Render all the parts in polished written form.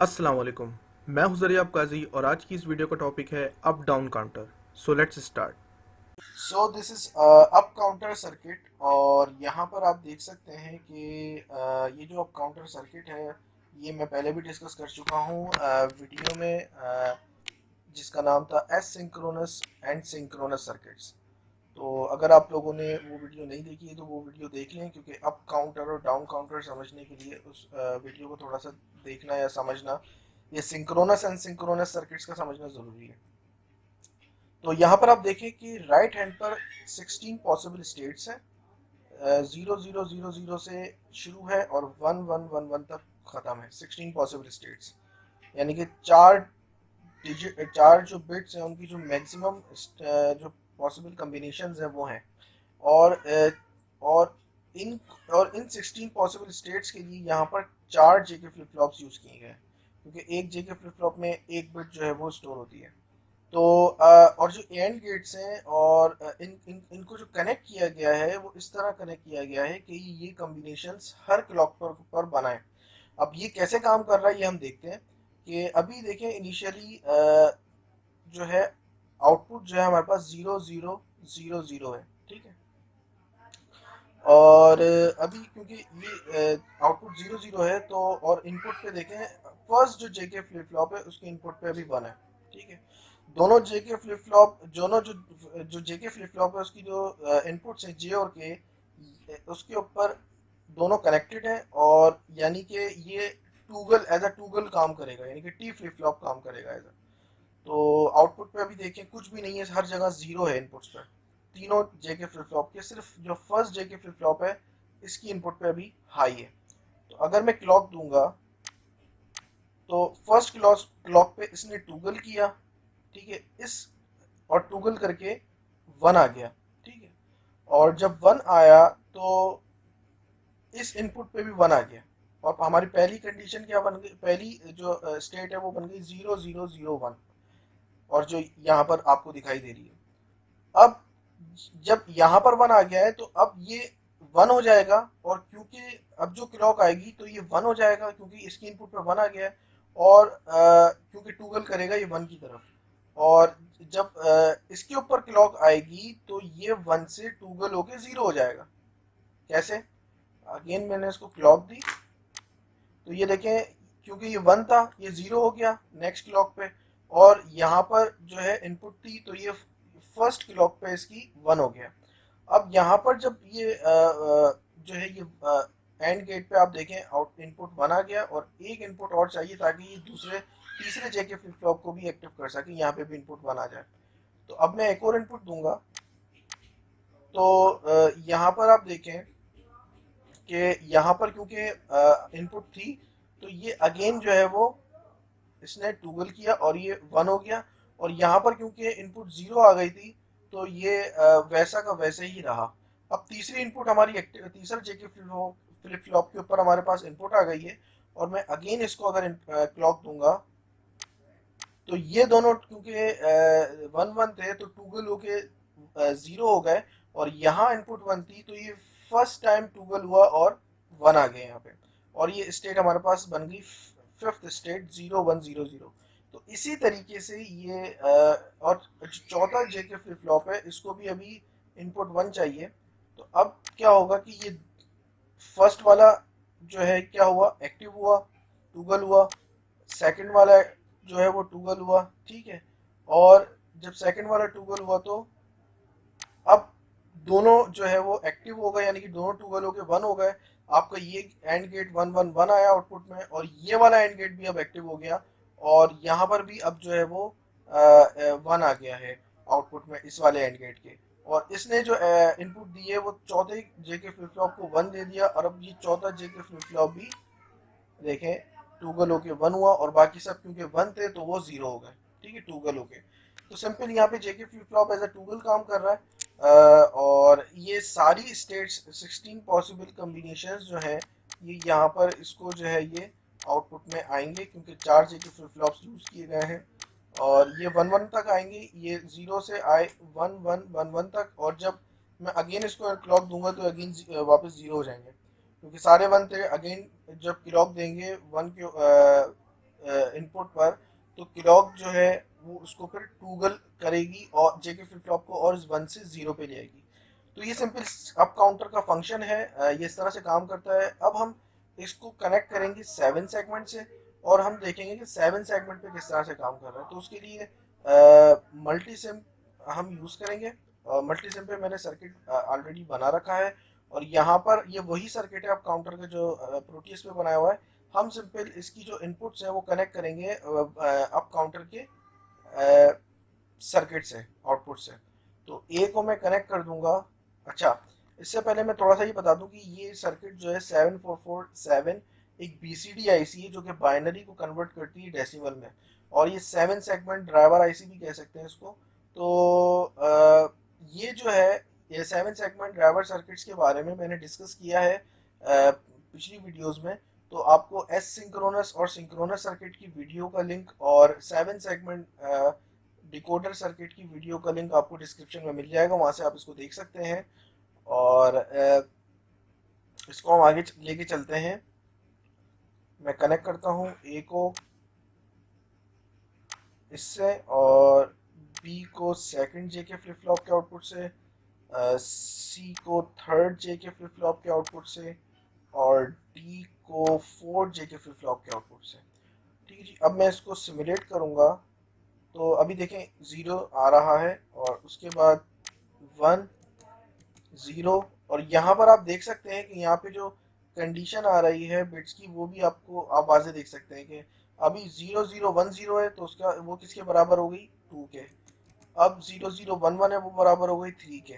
अस्सलाम वालेकुम। मैं हूं ज़रियाब काजी और आज की इस वीडियो का टॉपिक है up down counter. So let's start. So this is up counter circuit और यहाँ पर आप देख सकते हैं कि ये जो अप काउंटर सर्किट है ये मैं पहले भी डिस्कस कर चुका हूँ वीडियो में, जिसका नाम था S synchronous and synchronous circuits. तो अगर आप लोगों ने वो वीडियो नहीं देखी है तो वो वीडियो देख लें, क्योंकि अप काउंटर और डाउन काउंटर समझने के लिए उस वीडियो को थोड़ा सा देखना या समझना, ये सिंक्रोनस एंड सिंक्रोनस सर्किट्स का समझना ज़रूरी है। तो यहाँ पर आप देखें कि राइट हैंड पर 16 पॉसिबल स्टेट्स हैं। 0000 से शुरू है और 1111 तक ख़त्म है। 16 पॉसिबल स्टेट्स, यानी कि चार डिजिट, चार जो बिट्स हैं उनकी जो मैक्सिमम जो पॉसिबल कम्बिनेशंस हैं वो हैं। और और इन और इन 16 पॉसिबल स्टेट्स के लिए यहाँ पर चार जेके फ्लिप फ्लॉप्स यूज़ किए गए हैं, क्योंकि एक जेके फ्लिप फ्लॉप में एक बिट जो है वो स्टोर होती है। तो और जो एंड गेट्स हैं और इनको जो कनेक्ट किया गया है वो इस तरह कनेक्ट किया गया है कि ये कॉम्बिनेशंस हर क्लॉक पर बनाएं। अब ये कैसे काम कर रहा है ये हम देखते हैं। कि अभी देखें इनिशियली जो है आउटपुट जो है हमारे पास 0000 है, ठीक है। और अभी क्योंकि ये आउटपुट 00 है तो और इनपुट पे देखें, फर्स्ट जो जेके फ्लिप फ्लॉप है उसके इनपुट पे अभी 1 है, ठीक है। दोनों जेके फ्लिप फ्लॉप दोनों जो जो जेके फ्लिप फ्लॉप है उसकी जो इनपुट्स हैं जे और के, उसके ऊपर दोनों कनेक्टेड हैं। और यानी कि ये टूगल एज अ टूगल काम करेगा, यानी कि टी फ्लिप फ्लॉप काम करेगा एज अ। तो आउटपुट पे अभी देखें कुछ भी नहीं है, हर जगह जीरो है इनपुट्स पे। तीनों जेके फ्लिप फ्लॉप के, सिर्फ जो फर्स्ट जेके फ्लिप फ्लॉप है इसकी इनपुट पे अभी हाई है। तो अगर मैं क्लॉक दूंगा तो फर्स्ट क्लॉक पे इसने टूगल किया, ठीक है। इस और टूगल करके 1 आ गया, ठीक है। और जब 1 आया तो इस इनपुट पे भी 1 आ गया। और हमारी पहली कंडीशन क्या बन गई, पहली जो स्टेट है वो बन गई 0001, और जो यहाँ पर आपको दिखाई दे रही है। अब जब यहाँ पर 1 आ गया है तो अब ये 1 हो जाएगा, और क्योंकि अब जो क्लॉक आएगी तो ये 1 हो जाएगा क्योंकि इसकी इनपुट पे 1 आ गया है। और क्योंकि टूगल करेगा ये 1 की तरफ। और जब इसके ऊपर क्लॉक आएगी तो ये 1 से टूगल होके 0 हो जाएगा। कैसे? अगेन मैंने इसको क्लॉक दी तो ये देखें, क्योंकि ये 1 था ये 0 हो गया नेक्स्ट क्लॉक पे। और यहाँ पर जो है इनपुट थी तो ये फर्स्ट क्लॉक पे इसकी 1 हो गया। अब यहाँ पर जब ये जो है ये एंड गेट पे आप देखें आउट इनपुट 1 आ गया, और एक इनपुट और चाहिए ताकि ये दूसरे तीसरे जेके फ्लिप फ्लॉप को भी एक्टिव कर सके, यहाँ पे भी इनपुट 1 आ जाए। तो अब मैं एक और इनपुट दूंगा। तो यहाँ पर आप देखें कि यहाँ पर क्योंकि इनपुट थी तो ये अगेन जो है वो इसने टूगल किया और ये 1 हो गया। और यहाँ पर क्योंकि इनपुट 0 आ गई थी तो ये वैसा का वैसे ही रहा। अब तीसरी इनपुट हमारी एक्टिव, तीसरा जेके फ्लिप फ्लॉप के ऊपर हमारे पास इनपुट आ गई है। और मैं अगेन इसको अगर क्लॉक दूंगा तो ये दोनों क्योंकि 1 1 थे तो टूगल होके 0 हो गए। और यहाँ इनपुट 1 थी तो ये फर्स्ट टाइम टूगल हुआ और 1 आ गए यहाँ पे। और ये स्टेट हमारे पास बन गई फिफ्थ स्टेट 0100। तो इसी तरीके से ये और जो चौथा जेके फ्लिप फ्लॉप है इसको भी अभी इनपुट 1 चाहिए। तो अब क्या होगा कि ये फर्स्ट वाला जो है क्या हुआ, एक्टिव हुआ, टूगल हुआ। सेकंड वाला जो है वो टूगल हुआ, ठीक है। और जब सेकंड वाला टूगल हुआ तो अब दोनों जो है वो एक्टिव हो गए, यानी कि दोनों टूगल होके 1 हो गए। आपका ये एंड गेट 1 1 1 आया आउटपुट में, और ये वाला एंड गेट भी अब एक्टिव हो गया। और यहाँ पर भी अब जो है वो 1 आ गया है आउटपुट में इस वाले एंड गेट के। और इसने जो इनपुट दी है वो चौथे जेके फ्लिप फ्लॉप को 1 दे दिया, और अब ये चौथा जेके फ्लिप फ्लॉप भी देखें टूगल होके 1 हुआ, और बाकी सब क्योंकि 1 थे तो वो 0 हो गए, ठीक है, टूगल होके। तो सिंपल यहाँ पे JK flip flop as a toggle काम कर रहा है। और ये सारी स्टेट्स 16 पॉसिबल कम्बिनेशंस जो है ये यहाँ पर इसको जो है ये आउटपुट में आएंगे, क्योंकि चार जेके फ्लिप फ्लॉप्स यूज़ किए गए हैं। और ये 1 1 तक आएंगे, ये 0 से आए 1 1 1 1 तक। और जब मैं अगेन इसको क्लॉक दूंगा तो अगेन वापस 0 हो जाएंगे, क्योंकि सारे 1 थे। अगेन जब क्लॉक देंगे 1 के इनपुट पर, तो क्लॉक जो है वो उसको फिर टूगल करेगी और जेके फ्लिप फ्लॉप को और 1 से 0 पे ले आएगी। तो ये सिंपल अप काउंटर का फंक्शन है, ये इस तरह से काम करता है। अब हम इसको कनेक्ट करेंगे 7 सेगमेंट से और हम देखेंगे कि 7 सेगमेंट पे किस तरह से काम कर रहा है। तो उसके लिए मल्टी सिम हम यूज़ करेंगे। मल्टी सिम पे मैंने सर्किट ऑलरेडी बना रखा है और यहाँ पर ये वही सर्किट है अप काउंटर का जो प्रोटीएस पे बनाया हुआ है। हम सिंपल इसकी जो इनपुट्स हैं वो कनेक्ट करेंगे अप काउंटर के सर्किट से, आउटपुट से। तो ए को मैं कनेक्ट कर दूंगा। अच्छा, इससे पहले मैं थोड़ा सा ये बता दूं कि ये सर्किट जो है 7447 एक बीसीडी आईसी है जो कि बाइनरी को कन्वर्ट करती है डेसिमल में, और ये 7 सेगमेंट ड्राइवर आईसी भी कह सकते हैं इसको। तो ये जो है ये 7 सेगमेंट ड्राइवर सर्किट्स के बारे में मैंने डिस्कस किया है पिछली वीडियोस में। तो आपको एस सिंक्रोनस और सिंक्रोनस सर्किट की वीडियो का लिंक और 7 सेगमेंट डिकोडर सर्किट की वीडियो का लिंक आपको डिस्क्रिप्शन में मिल जाएगा, वहाँ से आप इसको देख सकते हैं। और इसको हम आगे लेके चलते हैं। मैं कनेक्ट करता हूँ ए को इससे और बी को सेकंड जे के फ्लिप फ्लॉप के आउटपुट से, सी को थर्ड जे के फ्लिप फ्लॉप के आउटपुट से और डी को फोर्थ जे के फ्लिप फ्लॉप के आउटपुट से। ठीक है जी, अब मैं इसको सिमुलेट करूँगा। तो अभी देखें 0 आ रहा है और उसके बाद 1 0, और यहाँ पर आप देख सकते हैं कि यहाँ पे जो कंडीशन आ रही है बिट्स की वो भी आपको आप वाज़े देख सकते हैं कि अभी 0 0 1 0 है तो उसका वो किसके बराबर हो गई 2 के। अब 0 0 1 1 है वो बराबर हो गई 3 के।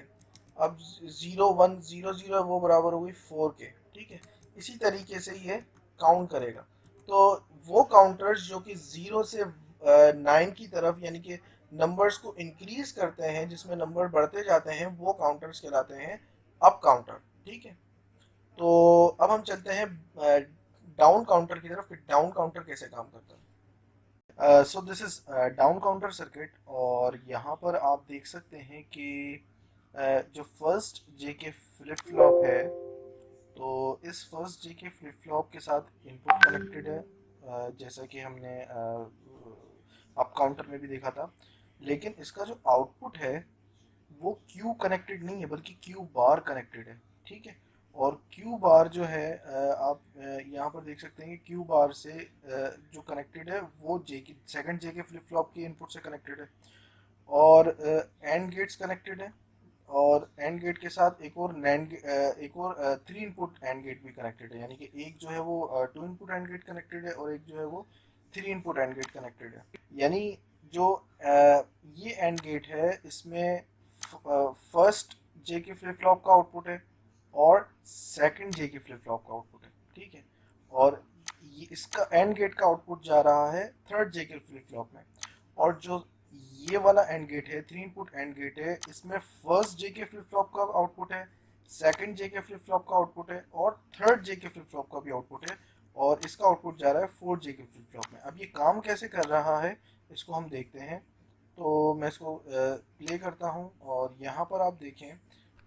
अब 0 1 0 0 है वो बराबर हो गई 4 के। ठीक है, इसी तरीके से ये काउंट करेगा। तो वो काउंटर्स जो कि 0 से 9 की तरफ यानी कि नंबर्स को इंक्रीज करते हैं, जिसमें नंबर बढ़ते जाते हैं, वो काउंटर्स कहलाते हैं अप काउंटर। ठीक है, तो अब हम चलते हैं डाउन काउंटर की तरफ कि डाउन काउंटर कैसे काम करता है। So this is down counter circuit, और यहाँ पर आप देख सकते हैं कि जो फर्स्ट जे के फ्लिप फ्लॉप है, तो इस फर्स्ट जे के फ्लिप फ्लॉप के साथ इनपुट कनेक्टेड है, जैसा कि हमने अप काउंटर में भी देखा था। लेकिन इसका जो आउटपुट है वो क्यू कनेक्टेड नहीं है बल्कि क्यू बार कनेक्टेड है। ठीक है, और क्यू बार जो है आप यहाँ पर देख सकते हैं कि क्यू बार से जो कनेक्टेड है वो जे की सेकंड जे के फ्लिप फ्लॉप के इनपुट से कनेक्टेड है, और एंड गेट्स कनेक्टेड है, और एंड गेट के साथ एक और एक और 3 इनपुट एंड गेट भी कनेक्टेड है। यानी कि एक जो है वो 2 इनपुट एंड गेट कनेक्टेड है और एक जो है वो 3 इनपुट एंड गेट कनेक्टेड है। यानी जो ये एंड गेट है इसमें फर्स्ट जे के फ्लिप फ्लॉप का आउटपुट है और सेकंड जे के फ्लिप फ्लॉप का आउटपुट है। ठीक है, और ये इसका एंड गेट का आउटपुट जा रहा है थर्ड जे के फ्लिप फ्लॉप में, और जो ये वाला एंड गेट है 3 इनपुट एंड गेट है, इसमें फर्स्ट जे के फ्लिप फ्लॉप का आउटपुट है, सेकंड जे के फ्लिप फ्लॉप का आउटपुट है और थर्ड जे के फ्लिप फ्लॉप का भी आउटपुट है, और इसका आउटपुट जा रहा है फोर्थ जे के फ्लिप फ्लॉप में। अब ये काम कैसे कर रहा है इसको हम देखते हैं। तो मैं इसको प्ले करता हूँ और यहाँ पर आप देखें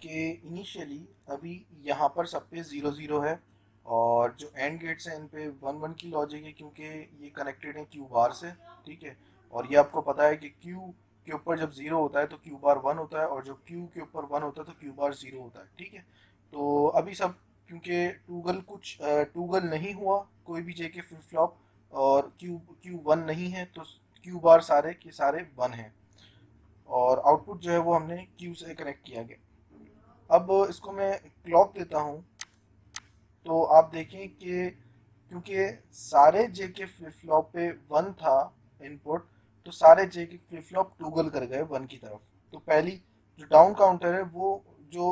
कि इनिशियली अभी यहाँ पर सब पे 0 0 है, और जो एंड गेट्स हैं इन पे 1 1 की लॉजिक है क्योंकि ये कनेक्टेड है क्यू बार से। ठीक है, और ये आपको पता है कि क्यू के ऊपर जब 0 होता है तो क्यू बार 1 होता है, और जब क्यू के ऊपर 1 होता है तो क्यू बार 0 होता है। ठीक है, तो अभी सब क्योंकि टूगल नहीं हुआ कोई भी जे के फ्लिप फ्लॉप, और क्यू क्यू 1 नहीं है, तो क्यू बार सारे के सारे 1 हैं, और आउटपुट जो है वो हमने क्यू से कनेक्ट किया गया। अब इसको मैं क्लॉक देता हूँ तो आप देखें कि क्योंकि सारे जे के फ्लिप फ्लॉप पे 1 था इनपुट, तो सारे जे के फ्लिप फ्लॉप टूगल कर गए 1 की तरफ। तो पहली जो डाउन काउंटर है वो जो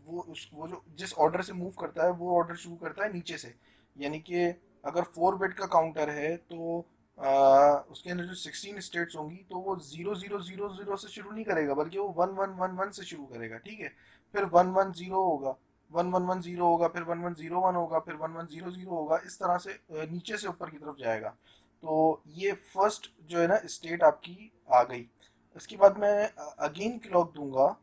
वो जो जिस ऑर्डर से मूव करता है वो ऑर्डर शुरू करता है नीचे से। यानी कि अगर 4 बिट का काउंटर है तो उसके अंदर जो 16 स्टेट्स होंगी तो वो 0 0 0 0 से शुरू नहीं करेगा बल्कि वो 1 1 1 1 से शुरू करेगा। ठीक है, फिर 1 1 0 होगा, 1 1 1 0 होगा, फिर 1 1 0 1 होगा, फिर 1 1 0 0 होगा, इस तरह से नीचे से ऊपर की तरफ जाएगा। तो ये फर्स्ट जो है ना स्टेट आपकी आ गई। इसके बाद मैं अगेन क्लॉक दूंगा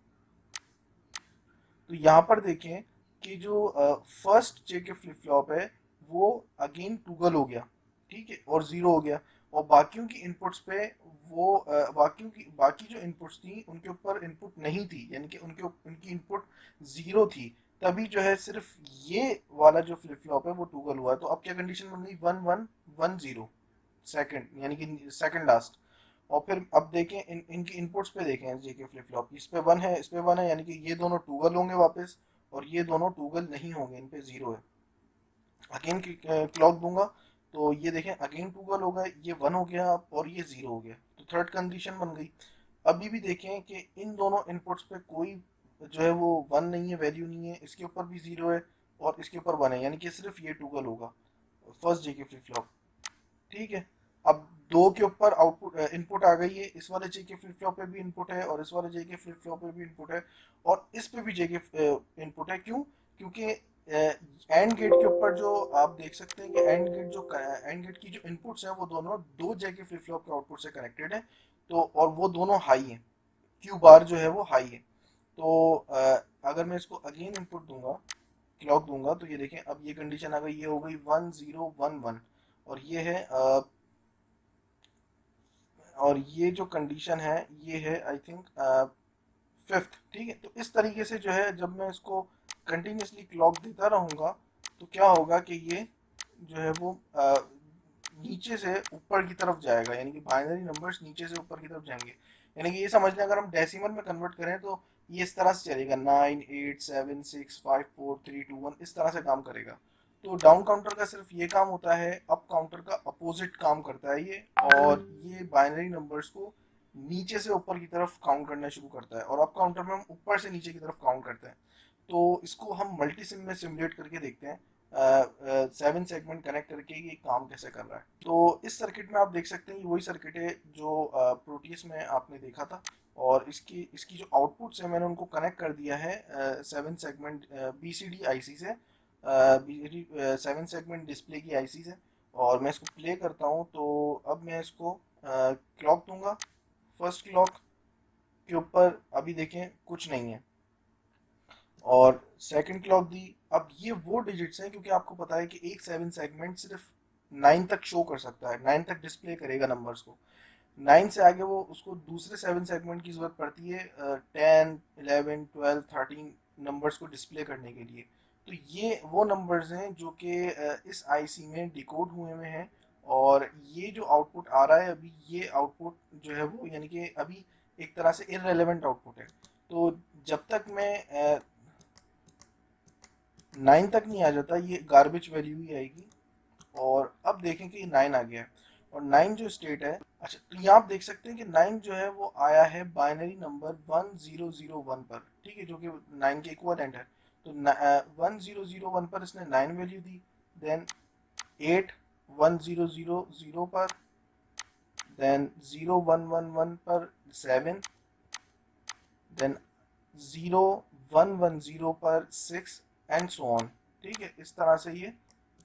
तो यहाँ पर देखें कि जो फर्स्ट जे के फ्लिप फ्लॉप है वो अगेन टूगल हो गया। ठीक है, और जीरो हो गया। और बाकियों की इनपुट्स पे वो बाकी जो इनपुट्स थी उनके ऊपर इनपुट नहीं थी, यानी कि उनकी इनपुट जीरो थी, तभी जो है सिर्फ ये वाला जो फ्लिप फ्लॉप है वो टूगल हुआ। तो अब क्या कंडीशन बन गई, 1110 सेकंड, यानी कि सेकंड लास्ट। और फिर अब देखें इनकी इनपुट्स पे देखें जेके फ्लिप फ्लॉप, इस पे वन है, इस पे वन है, यानी कि ये दोनों टूगल होंगे वापस, और ये दोनों टूगल नहीं होंगे, इन पे जीरो है। अगेन क्लॉक दूंगा तो ये देखें अगेन टूगल होगा, ये वन हो गया और ये जीरो हो गया, तो थर्ड कंडीशन बन गई। अभी भी देखें कि इन दोनों इनपुट्स पे कोई जो है वो वन नहीं है, वैल्यू नहीं है, इसके ऊपर भी जीरो है और इसके ऊपर वन है, यानी कि सिर्फ ये टूगल होगा फर्स्ट जेके फ्लिप फ्लॉप। ठीक है, अब दो के ऊपर आउटपुट इनपुट आ गई है, इस वाले जे के फ्लिप फ्लॉप पे भी इनपुट है और इस वाले जे के फ्लिप फ्लॉप पे भी इनपुट है और इस पे भी जे के इनपुट है। क्यों? क्योंकि एंड गेट के ऊपर जो आप देख सकते हैं कि एंड गेट की जो इनपुट्स हैं वो दोनों दो जे के फ्लिप फ्लॉप के आउटपुट से कनेक्टेड है, तो और वो दोनों हाई हैं, क्यू बार जो है वो हाई है। तो अगर मैं इसको अगेन इनपुट दूंगा, क्लॉक दूंगा, तो ये देखें अब ये कंडीशन आ गई, ये हो गई 1011 और ये है और ये जो कंडीशन है ये है आई थिंक फिफ्थ। ठीक है, तो इस तरीके से जो है जब मैं इसको कंटिन्यूसली क्लॉक देता रहूँगा तो क्या होगा कि ये जो है वो नीचे से ऊपर की तरफ जाएगा, यानी कि बाइनरी नंबर्स नीचे से ऊपर की तरफ जाएंगे। यानी कि ये समझ लें अगर हम डेसिमल में कन्वर्ट करें तो ये इस तरह से चलेगा, 9 8 7 6 5 4 3 2 1, इस तरह से काम करेगा। तो डाउन काउंटर का सिर्फ ये काम होता है, अप काउंटर का अपोजिट काम करता है ये, और ये बाइनरी नंबर्स को नीचे से ऊपर की तरफ काउंट करना शुरू करता है, और अप काउंटर में हम ऊपर से नीचे की तरफ काउंट करते हैं। तो इसको हम मल्टी सिम में सिमुलेट करके देखते हैं, 7 सेगमेंट कनेक्ट करके ये काम कैसे कर रहा है। तो इस सर्किट में आप देख सकते हैं ये वही सर्किट है जो प्रोटीस में आपने देखा था, और इसकी इसकी जो आउटपुट्स है मैंने उनको कनेक्ट कर दिया है 7 सेगमेंट BCD आईसी से, 7 सेगमेंट डिस्प्ले की आईसी से। और मैं इसको प्ले करता हूँ तो अब मैं इसको क्लॉक दूंगा, फर्स्ट क्लॉक के ऊपर अभी देखें कुछ नहीं है, और सेकंड क्लॉक दी, अब ये वो डिजिट्स हैं क्योंकि आपको पता है कि एक 7 सेगमेंट सिर्फ 9 तक शो कर सकता है, 9 तक डिस्प्ले करेगा नंबर्स को। 9 से आगे वो उसको दूसरे 7 सेगमेंट की ज़रूरत पड़ती है 10 11 12 13 नंबर्स को डिस्प्ले करने के लिए। तो ये वो नंबर्स हैं जो कि इस आईसी में डिकोड हुए हैं, और ये जो आउटपुट आ रहा है अभी, ये आउटपुट जो है वो यानी कि अभी एक तरह से इररेलेवेंट आउटपुट है। तो जब तक मैं 9 तक नहीं आ जाता ये गार्बेज वैल्यू ही आएगी। और अब देखें कि 9 आ गया है, और 9 जो स्टेट है, अच्छा तो यहाँ आप देख सकते हैं कि 9 जो है वो आया है बाइनरी नंबर 1001 पर, ठीक है, जो कि 9 के इक्वलेंट है। तो 1001 पर इसने 9 वैल्यू दी, देन 8 1000 पर, देन 0111 पर 7, देन 0110 पर 6 एंड सो ऑन। ठीक है, इस तरह से ये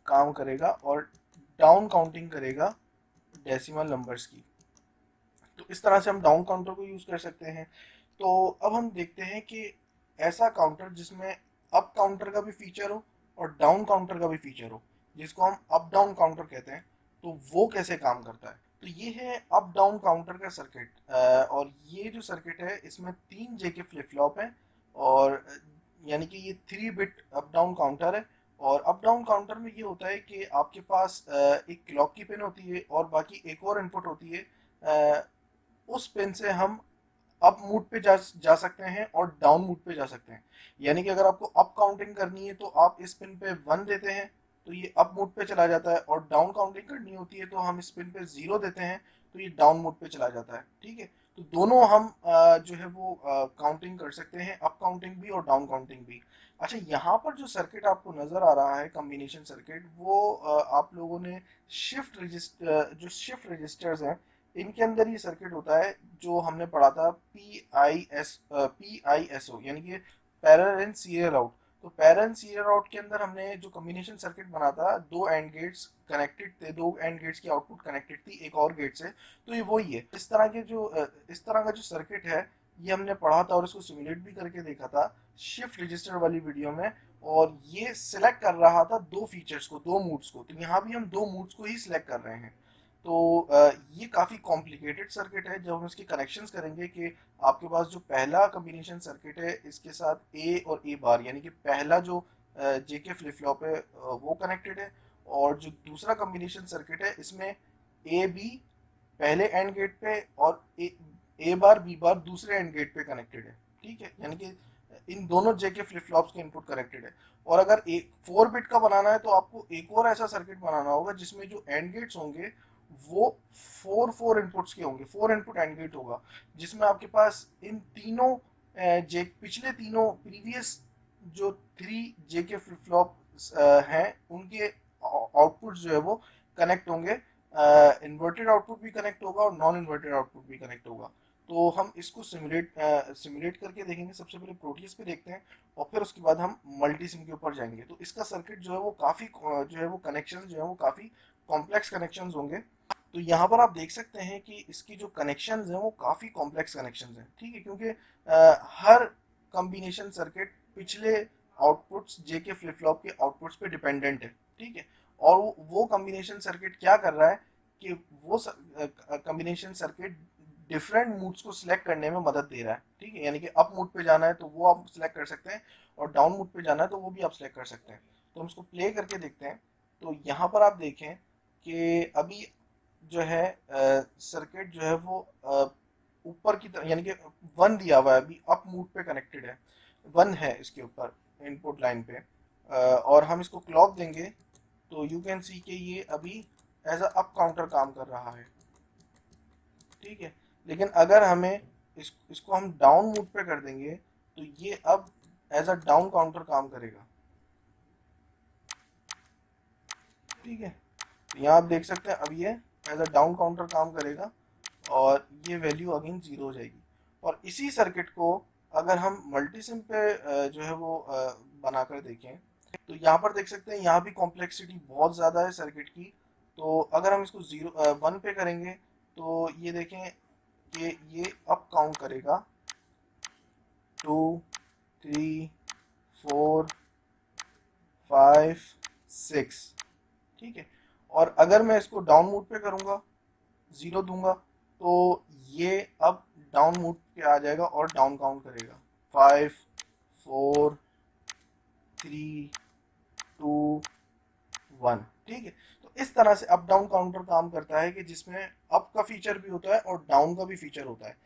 काम करेगा और डाउन काउंटिंग करेगा डेसिमल नंबर्स की। तो इस तरह से हम डाउन काउंटर को यूज़ कर सकते हैं। तो अब हम देखते हैं कि ऐसा काउंटर जिसमें अप काउंटर का भी फीचर हो और डाउन काउंटर का भी फीचर हो, जिसको हम अप डाउन काउंटर कहते हैं, तो वो कैसे काम करता है। तो ये है अप डाउन काउंटर का सर्किट, और ये जो सर्किट है इसमें 3 जेके फ्लिप फ्लॉप है, और यानी कि ये 3 बिट अप डाउन काउंटर है। और अप डाउन काउंटर में ये होता है कि आपके पास एक क्लॉक की पिन होती है और बाकी एक और इनपुट होती है, उस पिन से हम अप मूड पे जा सकते हैं और डाउन मूड पे जा सकते हैं। यानी कि अगर आपको अप काउंटिंग करनी है तो आप इस पिन पे 1 देते हैं तो ये अप मूड पे चला जाता है, और डाउन काउंटिंग करनी होती है तो हम इस पिन पे 0 देते हैं तो ये डाउन मूड पे चला जाता है। ठीक है, तो दोनों हम जो है वो काउंटिंग कर सकते हैं, अप काउंटिंग भी और डाउन काउंटिंग भी। अच्छा, यहाँ पर जो सर्किट आपको नज़र आ रहा है कॉम्बिनेशन सर्किट, वो आप लोगों ने शिफ्ट रजिस्टर्स हैं, इनके अंदर ये सर्किट होता है जो हमने पढ़ा था PISO, यानी कि पैरेलल इन सीरियल आउट। तो पैरेलल सीरियल आउट के अंदर हमने जो कॉम्बिनेशन सर्किट बना था, दो एंड गेट्स कनेक्टेड थे, दो एंड गेट्स की आउटपुट कनेक्टेड थी एक और गेट से, तो ये वही है। इस तरह का जो सर्किट है ये हमने पढ़ा था और इसको सिमुलेट भी करके देखा था शिफ्ट रजिस्टर वाली वीडियो में, और ये सिलेक्ट कर रहा था दो फीचर्स को, दो मूड्स को। तो यहाँ भी हम दो मूड्स को ही सिलेक्ट कर रहे हैं। तो ये काफ़ी कॉम्प्लिकेटेड सर्किट है। जब हम इसके कनेक्शंस करेंगे कि आपके पास जो पहला कम्बिनेशन सर्किट है इसके साथ ए और ए बार, यानी कि पहला जो जेके फ्लिप फ्लॉप है वो कनेक्टेड है, और जो दूसरा कम्बिनेशन सर्किट है इसमें ए बी पहले एंड गेट पे और ए बार बी बार दूसरे एंड गेट पे कनेक्टेड है। ठीक है, यानी कि इन दोनों जेके फ्लिप फ्लॉप्स के इनपुट कनेक्टेड है। और अगर एक 4 बिट का बनाना है तो आपको एक और ऐसा सर्किट बनाना होगा जिसमें जो एंड गेट्स होंगे वो 4 इनपुट्स के होंगे, 4 इनपुट एंड गेट होगा, जिसमें आपके पास इन तीनों पिछले तीनों प्रीवियस जो 3 जेके फ्लिप फ्लॉप हैं उनके आउटपुट जो है वो कनेक्ट होंगे। इन्वर्टेड आउटपुट भी कनेक्ट होगा और नॉन इन्वर्टेड आउटपुट भी कनेक्ट होगा। तो हम इसको सिमुलेट करके देखेंगे। सबसे पहले प्रोटीज पे देखते हैं और फिर उसके बाद हम मल्टीसिम के ऊपर जाएंगे। तो इसका सर्किट जो है वो काफ़ी जो है वो कनेक्शन जो है वो काफ़ी कॉम्प्लेक्स कनेक्शंस होंगे। तो यहाँ पर आप देख सकते हैं कि इसकी जो कनेक्शंस हैं वो काफ़ी कॉम्प्लेक्स कनेक्शंस हैं। ठीक है, क्योंकि हर कॉम्बिनेशन सर्किट पिछले आउटपुट्स जेके फ्लिप फ्लॉप के आउटपुट्स पे डिपेंडेंट है। ठीक है, और वो कॉम्बिनेशन सर्किट क्या कर रहा है कि वो कॉम्बिनेशन सर्किट डिफरेंट मूड्स को सिलेक्ट करने में मदद दे रहा है। ठीक है, यानी कि अप मूड पे जाना है तो वो आप सिलेक्ट कर सकते हैं, और डाउन मूड पे जाना है तो वो भी आप सिलेक्ट कर सकते हैं। तो हम इसको प्ले करके देखते हैं। तो यहाँ पर आप देखें कि अभी जो है सर्किट जो है वो ऊपर की तरफ, यानी कि 1 दिया हुआ है, अभी अप मूड पे कनेक्टेड है, 1 है इसके ऊपर इनपुट लाइन पे। और हम इसको क्लॉक देंगे तो यू कैन सी कि ये अभी एज अ अप काउंटर काम कर रहा है। ठीक है, लेकिन अगर हमें इसको हम डाउन मूड पे कर देंगे तो ये अब एज अ डाउन काउंटर काम करेगा। ठीक है, तो यहाँ आप देख सकते हैं अब ये एज अ डाउन काउंटर काम करेगा और ये वैल्यू अगेन 0 हो जाएगी। और इसी सर्किट को अगर हम मल्टीसिम पे जो है वो बनाकर देखें तो यहाँ पर देख सकते हैं यहाँ भी कॉम्प्लेक्सिटी बहुत ज़्यादा है सर्किट की। तो अगर हम इसको 1 पे करेंगे तो ये देखें कि ये अप काउंट करेगा 2 3 4 5 6। ठीक है, और अगर मैं इसको डाउन मूड पे करूँगा 0 दूंगा तो ये अब डाउन मूड पे आ जाएगा और डाउन काउंट करेगा 5 4 3 2 1। ठीक है, तो इस तरह से अप डाउन काउंटर काम करता है कि जिसमें अप का फीचर भी होता है और डाउन का भी फीचर होता है।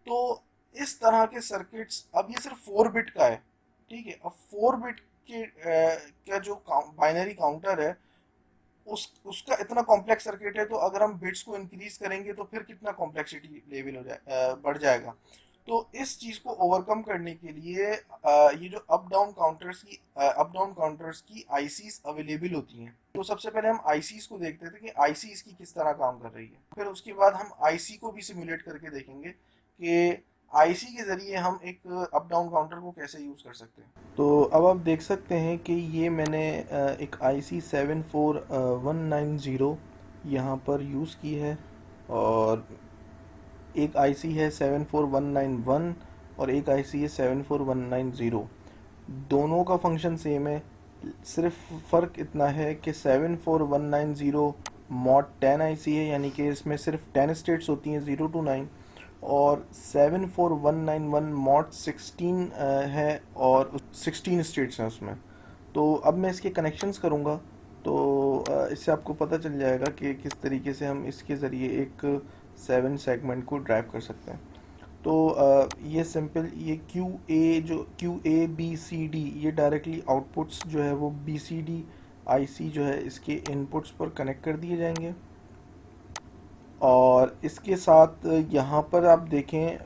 तो इस तरह के सर्किट्स, अब ये सिर्फ 4 बिट का है। ठीक है, अब 4 बिट के का जो बाइनरी काउंटर है उसका इतना कॉम्प्लेक्स सर्किट है, तो अगर हम बिट्स को इंक्रीज करेंगे तो फिर कितना कॉम्प्लेक्सिटी लेवल हो जाए बढ़ जाएगा। तो इस चीज़ को ओवरकम करने के लिए ये जो अप डाउन काउंटर्स की आईसीज अवेलेबल होती हैं। तो सबसे पहले हम आईसीज को देखते थे कि आईसीज की किस तरह काम कर रही है, फिर उसके बाद हम आईसी को भी सिमुलेट करके देखेंगे कि आईसी के ज़रिए हम एक अप डाउन काउंटर को कैसे यूज़ कर सकते हैं। तो अब आप देख सकते हैं कि ये मैंने एक IC 74190 यहाँ पर यूज़ की है, और एक IC है 74191 और एक IC है 74190। दोनों का फंक्शन सेम है, सिर्फ फ़र्क इतना है कि 74190 मॉड 10 IC है, यानी कि इसमें सिर्फ 10 स्टेट्स होती हैं 0 to 9, और 74191 मॉड 16 है और 16 स्टेट्स हैं उसमें। तो अब मैं इसके कनेक्शंस करूँगा तो इससे आपको पता चल जाएगा कि किस तरीके से हम इसके ज़रिए एक 7 सेगमेंट को ड्राइव कर सकते हैं। तो ये सिंपल, ये Q A B C D, ये डायरेक्टली आउटपुट्स जो है वो बी सी डी आई सी जो है इसके इनपुट्स पर कनेक्ट कर दिए जाएंगे। और इसके साथ यहाँ पर आप देखें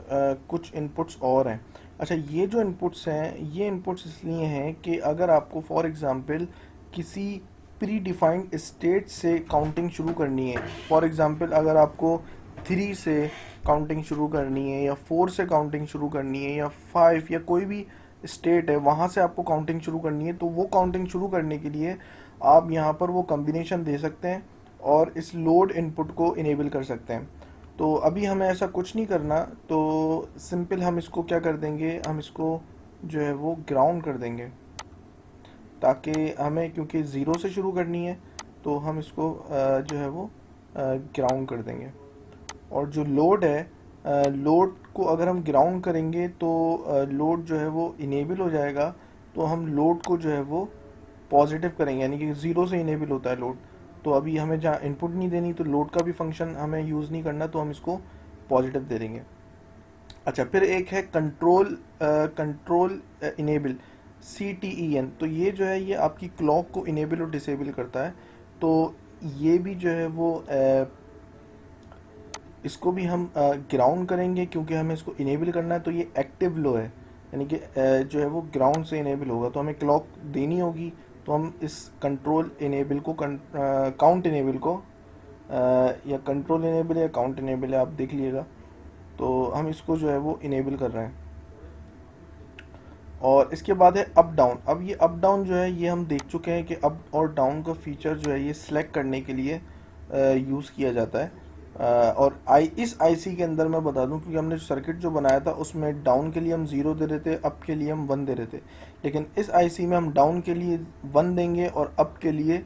कुछ इनपुट्स और हैं। अच्छा, ये जो इनपुट्स हैं ये इनपुट्स इसलिए हैं कि अगर आपको फॉर एग्ज़ाम्पल किसी प्री डिफाइंड स्टेट से काउंटिंग शुरू करनी है, फॉर एग्ज़ाम्पल अगर आपको 3 से काउंटिंग शुरू करनी है या 4 से काउंटिंग शुरू करनी है या 5 या कोई भी स्टेट है वहाँ से आपको काउंटिंग शुरू करनी है, तो वो काउंटिंग शुरू करने के लिए आप यहाँ पर वो कॉम्बिनेशन दे सकते हैं और इस लोड इनपुट को इनेबल कर सकते हैं। तो अभी हमें ऐसा कुछ नहीं करना, तो सिंपल हम इसको क्या कर देंगे, हम इसको जो है वो ग्राउंड कर देंगे, ताकि हमें, क्योंकि ज़ीरो से शुरू करनी है, तो हम इसको जो है वो ग्राउंड कर देंगे। और जो लोड है, लोड को अगर हम ग्राउंड करेंगे तो लोड जो है वो इनेबल हो जाएगा। तो हम लोड को जो है वो पॉजिटिव करेंगे, यानी कि ज़ीरो से इनेबल होता है लोड। तो अभी हमें जहाँ इनपुट नहीं देनी, तो लोड का भी फंक्शन हमें यूज़ नहीं करना, तो हम इसको पॉजिटिव दे देंगे। अच्छा, फिर एक है कंट्रोल इनेबल, CTEN। तो ये जो है ये आपकी क्लॉक को इनेबल और डिसेबल करता है। तो ये भी जो है वो इसको भी हम ग्राउंड करेंगे, क्योंकि हमें इसको इनेबल करना है। तो ये एक्टिव लो है, यानी कि जो है वो ग्राउंड से इनेबल होगा, तो हमें क्लॉक देनी होगी। तो हम इस कंट्रोल इनेबल को काउंट इनेबल को या कंट्रोल इनेबल या काउंट इनेबल है, आप देख लीजिएगा। तो हम इसको जो है वो इनेबल कर रहे हैं। और इसके बाद है अप डाउन। अब ये अप डाउन जो है ये हम देख चुके हैं कि अप और डाउन का फीचर जो है ये सिलेक्ट करने के लिए यूज़ किया जाता है। और इस आईसी के अंदर मैं बता दूं, क्योंकि हमने सर्किट जो बनाया था उसमें डाउन के लिए हम 0 दे रहे थे, अप के लिए हम 1 दे रहे थे। लेकिन इस आईसी में हम डाउन के लिए 1 देंगे और अप के लिए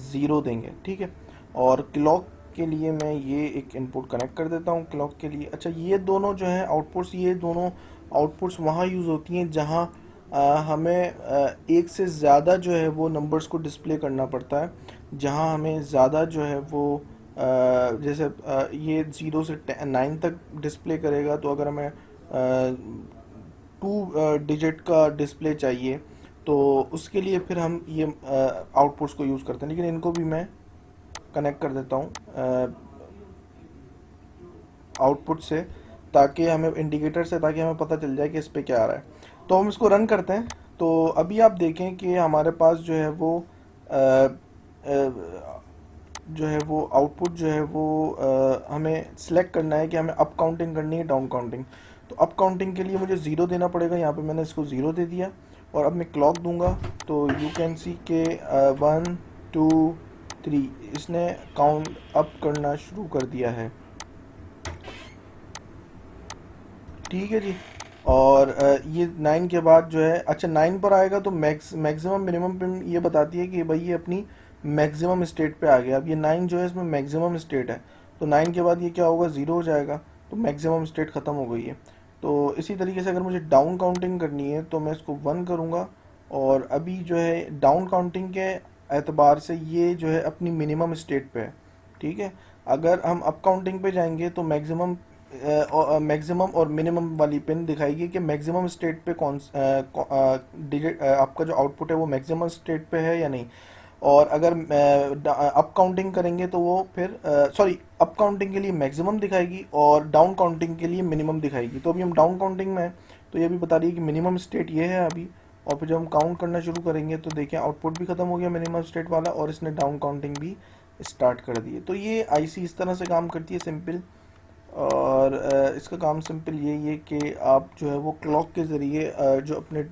0 देंगे, ठीक है। और क्लॉक के लिए मैं ये एक इनपुट कनेक्ट कर देता हूँ क्लॉक के लिए। अच्छा, ये दोनों जो हैं आउटपुट्स, ये दोनों आउटपुट्स वहाँ यूज़ होती हैं जहाँ हमें एक से ज़्यादा जो है वो नंबर्स को डिस्प्ले करना पड़ता है। जहाँ हमें ज़्यादा जो है वो जैसे ये 0 से 9 तक डिस्प्ले करेगा, तो अगर हमें 2 डिजिट का डिस्प्ले चाहिए तो उसके लिए फिर हम ये आउटपुट्स को यूज़ करते हैं। लेकिन इनको भी मैं कनेक्ट कर देता हूँ आउटपुट से, ताकि हमें इंडिकेटर से, ताकि हमें पता चल जाए कि इस पे क्या आ रहा है। तो हम इसको रन करते हैं। तो अभी आप देखें कि हमारे पास जो है वो जो है वो आउटपुट जो है वो हमें सिलेक्ट करना है कि हमें अप काउंटिंग करनी है, डाउन काउंटिंग। तो अप काउंटिंग के लिए मुझे 0 देना पड़ेगा, यहाँ पे मैंने इसको 0 दे दिया। और अब मैं क्लॉक दूंगा, तो यू कैन सी के 1 2 3 इसने काउंट अप करना शुरू कर दिया है, ठीक है जी। और ये 9 के बाद जो है, अच्छा 9 पर आएगा तो मैक्सिमम मिनिमम पिन ये बताती है कि भाई ये अपनी मैक्सिमम स्टेट पे आ गया। अब ये 9 जो है इसमें मैक्सिमम स्टेट है, तो 9 के बाद ये क्या होगा, 0 हो जाएगा। तो मैक्सिमम स्टेट ख़त्म हो गई है। तो इसी तरीके से अगर मुझे डाउन काउंटिंग करनी है तो मैं इसको 1 करूँगा। और अभी जो है डाउन काउंटिंग के एतबार से ये जो है अपनी मिनिमम स्टेट पे है, ठीक है। अगर हम अप काउंटिंग पे जाएंगे तो मैक्सिमम और मिनिमम वाली पिन दिखाएगी कि मैक्सिमम स्टेट पे कौन डिजिट आपका जो आउटपुट है वो मैक्सिमम स्टेट पे है या नहीं। और अगर अप काउंटिंग करेंगे तो वो फिर सॉरी, अप काउंटिंग के लिए मैक्सिमम दिखाएगी और डाउन काउंटिंग के लिए मिनिमम दिखाएगी। तो अभी हम डाउन काउंटिंग में हैं, तो ये भी बता रही है कि मिनिमम स्टेट ये है अभी। और फिर जब हम काउंट करना शुरू करेंगे तो देखिए आउटपुट भी ख़त्म हो गया मिनिमम स्टेट वाला, और इसने डाउन काउंटिंग भी स्टार्ट कर दी है। तो ये आईसी इस तरह से काम करती है, सिंपल। और इसका काम सिंपल यही है कि आप जो है वो क्लॉक के ज़रिए जो अपने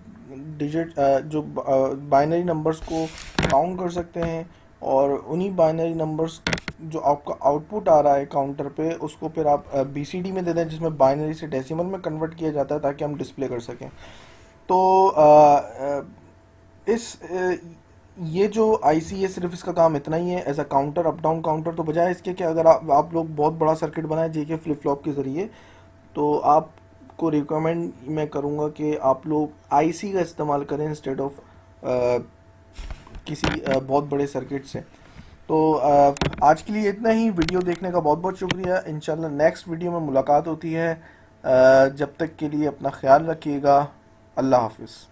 डिजिट जो बाइनरी नंबर्स को काउंट कर सकते हैं। और उन्हीं बाइनरी नंबर्स जो आपका आउटपुट आ रहा है काउंटर पे, उसको फिर आप बीसीडी में दे दें, जिसमें बाइनरी से डेसिमल में कन्वर्ट किया जाता है, ताकि हम डिस्प्ले कर सकें। तो इस ये जो आईसी है सिर्फ इसका काम इतना ही है as a counter, up down counter. तो बजाय इसके कि अगर आप लोग बहुत बड़ा सर्किट बनाए जेके फ्लिप फ्लॉप के ज़रिए, तो आपको रिकमेंड मैं करूँगा कि आप लोग आईसी का इस्तेमाल करें इंस्टेड ऑफ किसी बहुत बड़े सर्किट से। तो आज के लिए इतना ही। वीडियो देखने का बहुत बहुत शुक्रिया। इंशाल्लाह नेक्स्ट वीडियो में मुलाकात होती है। जब तक के लिए अपना ख्याल रखिएगा। अल्लाह हाफिज़।